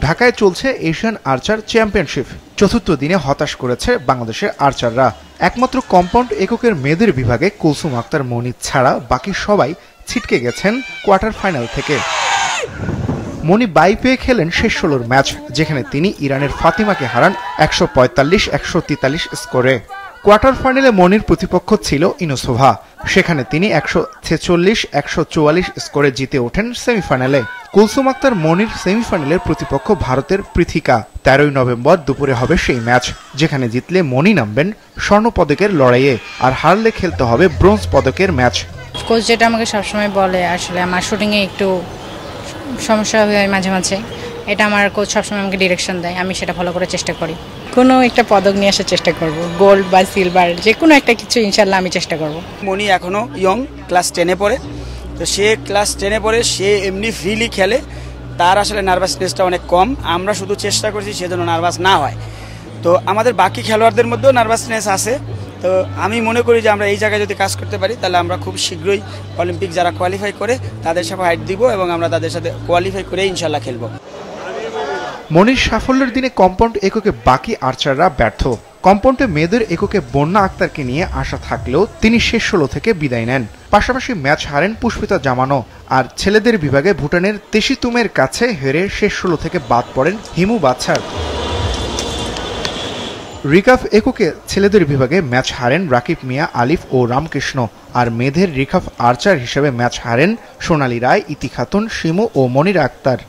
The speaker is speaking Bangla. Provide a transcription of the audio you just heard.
ঢাকায় চলছে এশিয়ান আর্চার চ্যাম্পিয়নশিপ। চতুর্থ দিনে হতাশ করেছে বাংলাদেশের আর্চাররা। একমাত্র কম্পাউন্ড এককের মেয়েদের বিভাগে কুলসুম আক্তার মনি ছাড়া বাকি সবাই ছিটকে গেছেন কোয়ার্টার ফাইনাল থেকে। মনি বাই পেয়ে খেলেন শেষ ১৬র ম্যাচ, যেখানে তিনি ইরানের ফাতিমাকে হারান ১৪৫-১৪৩ স্কোরে। কোয়ার্টার ফাইনালে মনির প্রতিপক্ষ ছিল ইনোসোভা, সেখানে তিনি ১৪৬-১৪৪ স্কোরে জিতে ওঠেন সেমিফাইনালে। কুলসুম আক্তার মনির সেমিফাইনালের প্রতিপক্ষ ভারতের পৃথিকা। ১৩ই নভেম্বর দুপুরে হবে সেই ম্যাচ, যেখানে জিতলে মনি নামবেন স্বর্ণপদকের লড়াইয়ে, আর হারলে খেলতে হবে ব্রোঞ্জ পদকের ম্যাচ। কোচ যেটা আমাকে সবসময় বলে, আসলে আমার শুটিংয়ে একটু সমস্যা হয় মাঝে মাঝে, এটা আমার কোচ সবসময় আমাকে ডিরেকশন দেয়, আমি সেটা ফলো করার চেষ্টা করি। কোনো একটা পদক নিয়ে আসার চেষ্টা করব, গোল্ড বা সিলভার, যে কোনো একটা কিছু ইনশাল্লাহ আমি চেষ্টা করব। মনি এখনও ইয়ং, ক্লাস 10-এ পড়ে, তো সে ক্লাস 10-এ পড়ে, সে এমনি ফ্রিলি খেলে, তার আসলে নার্ভাসনেসটা অনেক কম। আমরা শুধু চেষ্টা করছি সে যেন নার্ভাস না হয়। তো আমাদের বাকি খেলোয়াড়দের মধ্যেও নার্ভাসনেস আছে। তো আমি মনে করি যে আমরা এই জায়গায় যদি কাজ করতে পারি, তাহলে আমরা খুব শীঘ্রই অলিম্পিক যারা কোয়ালিফাই করে তাদের সাথে হাইট দিব, এবং আমরা তাদের সাথে কোয়ালিফাই করে ইনশাল্লাহ খেলব। মনির সাফল্যের দিনে কম্পাউন্ড এককে বাকি আর্চাররা ব্যর্থ। কম্পাউন্ডে মেয়েদের এককে বন্যা আক্তারকে নিয়ে আশা থাকলেও তিনি শেষ ১৬ থেকে বিদায় নেন। পাশাপাশি ম্যাচ হারেন পুষ্পিতা জামানো। আর ছেলেদের বিভাগে ভুটানের তেশিতুমের কাছে হেরে শেষ ১৬ থেকে বাদ পড়েন হিমু বাছার। রিকাভ এককে ছেলেদের বিভাগে ম্যাচ হারেন রাকিব মিয়া, আলিফ ও রামকৃষ্ণ। আর মেয়েদের রিকাভ আর্চার হিসেবে ম্যাচ হারেন সোনালী রায়, ইতি খাতুন, শিমু ও মনিরা আক্তার।